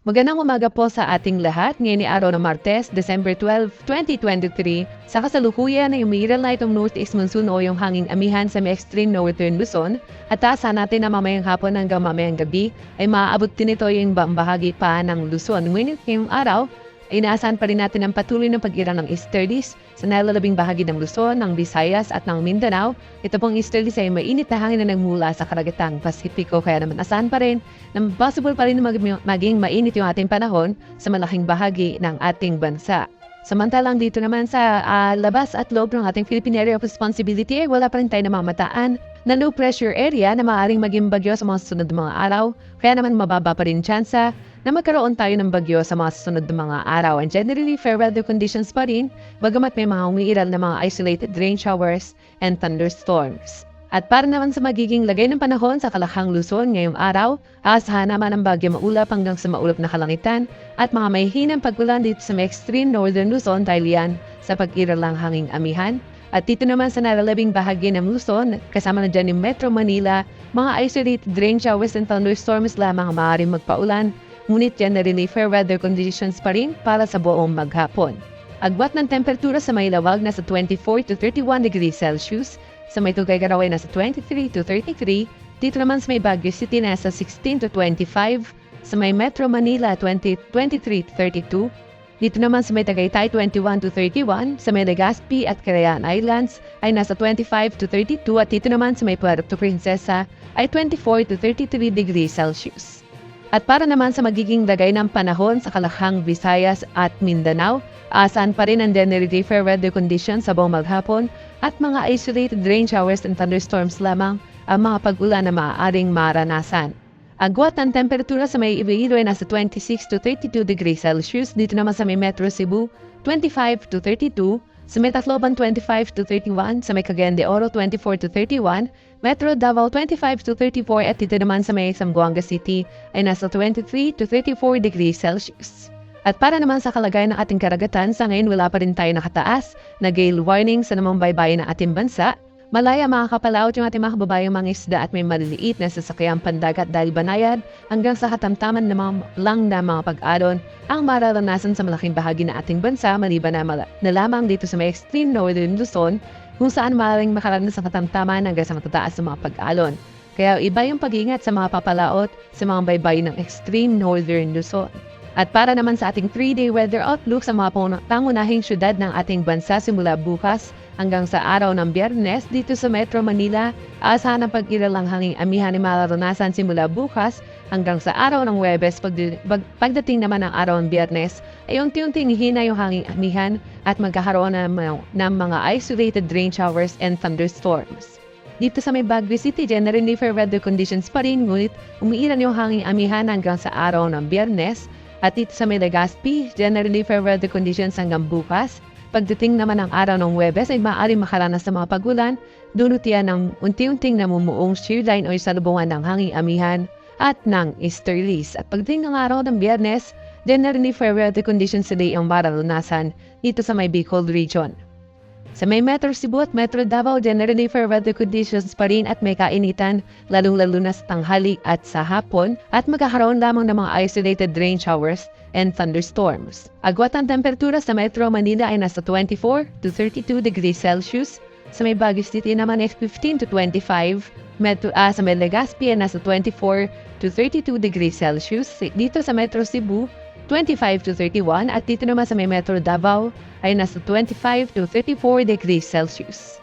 Magandang umaga po sa ating lahat. Ngayon ay araw ng Martes, December 12, 2023. Sa kasalukuyan ay umiiral na itong northeast monsoon o yung hanging amihan sa may extreme northern Luzon. At taasan natin na mamayang hapon hanggang mamayang gabi ay maaabot din ito yung bahagi pa ng Luzon. Ngunit ngayong araw, inaasahan pa rin natin ang patuloy ng pag-iral ng easterlies sa nalalabing bahagi ng Luzon, ng Visayas at ng Mindanao. Ito pong easterlies ay mainit na hangin na nagmula sa karagatang Pasipiko, kaya naman asahan pa rin na possible pa rin na maging mainit yung ating panahon sa malaking bahagi ng ating bansa. Samantalang dito naman sa labas at loob ng ating Philippine Area of Responsibility ay wala pa rin tayo namamataan na low pressure area na maaaring maging bagyo sa mga susunod na mga araw, kaya naman mababa pa rin tsansa na magkaroon tayo ng bagyo sa mga susunod na mga araw. And generally, fair weather conditions pa rin, bagamat may mga umiiral na mga isolated rain showers and thunderstorms. At para naman sa magiging lagay ng panahon sa Kalakang Luzon ngayong araw, aasahan naman ang bagyo maulap hanggang sa maulap na kalangitan at mga may hinang pag-ulan dito sa may extreme northern Luzon dahil yan sa pag-iral ng hanging amihan. At dito naman sa nalalabing bahagi ng Luzon, kasama na dyan yung Metro Manila, mga isolated rain showers and thunderstorms lamang ang maaaring magpaulan, ngunit generally fair weather conditions pa rin para sa buong maghapon. Agwat ng temperatura sa may lawag nasa 24 to 31 degrees Celsius, sa may Tugay-Karaway nasa 23 to 33, dito naman sa may Baguio City nasa 16 to 25, sa may Metro Manila 23 to 32, dito naman sa may Tagaytay 21 to 31, sa may Legazpi at Carayan Islands ay nasa 25 to 32 at dito naman sa may Puerto Princesa ay 24 to 33 degrees Celsius. At para naman sa magiging lagay ng panahon sa Kalakang Visayas at Mindanao, aasahan pa rin ang generally fair weather conditions sa buong maghapon at mga isolated rain showers and thunderstorms lamang ang mga pag-ulan na maaaring maranasan. Agwat ng temperatura sa may Iloilo ay nasa 26 to 32 degrees Celsius, dito naman sa may Metro Cebu, 25 to 32, sa may Tacloban 25 to 31, sa may Cagayan de Oro 24 to 31, Metro Davao 25 to 34 at dito naman sa may Zamboanga City ay nasa 23 to 34 degrees Celsius. At para naman sa kalagayan ng ating karagatan, sa ngayon wala pa rin tayo nakataas na gale warning sa namang baybayin ng ating bansa. Malaya makakapalaot yung ating mga kababayang mga isda at may maliliit na sasakyang pandagat dahil banayad hanggang sa katamtaman lang na mga pag-alon ang mararanasan sa malaking bahagi ng ating bansa maliban na lamang dito sa may extreme northern Luzon kung saan maaaring makaranas sa katamtaman hanggang sa matataas ng mga pag-alon. Kaya iba yung pag-iingat sa mga papalaot sa mga baybayin ng extreme northern Luzon. At para naman sa ating 3-day weather outlook sa mga pangunahing syudad ng ating bansa simula bukas hanggang sa araw ng Biyernes dito sa Metro Manila, aasahan ang pag-iral ng hanging amihan ay mararanasan simula bukas hanggang sa araw ng Huwebes. Pagdating naman ng araw ng Biyernes ay unti-unting hina yung hanging amihan at magkakaroon ng mga isolated rain showers and thunderstorms. Dito sa may Baguio City, generally fair weather conditions pa rin, ngunit umiiral yung hanging amihan hanggang sa araw ng Biyernes. At dito sa may Legazpi, generally fair weather conditions hanggang bukas. Pagdating naman ng araw ng Huwebes ay maaaring makaranas ng mga pagulan, dulot yan ng unti-unting namumuong shear line o salubungan ng hanging amihan at ng easterlies. At pagdating ng araw ng Biyernes, generally fair weather conditions today ang mararanasan dito sa may Bicol region. Sa may Metro Cebu at Metro Davao, generally fair weather conditions pa rin at may kainitan, lalong-lalo na sa tanghali at sa hapon, at magkakaroon lamang ng mga isolated rain showers and thunderstorms. Agwat ang temperatura sa Metro Manila ay nasa 24 to 32 degrees Celsius, sa may Baguio City naman ay 15 to 25, sa may Legazpi ay nasa 24 to 32 degrees Celsius, dito sa Metro Cebu, 25 to 31 at dito naman sa may Metro Davao ay nasa 25 to 34 degrees Celsius.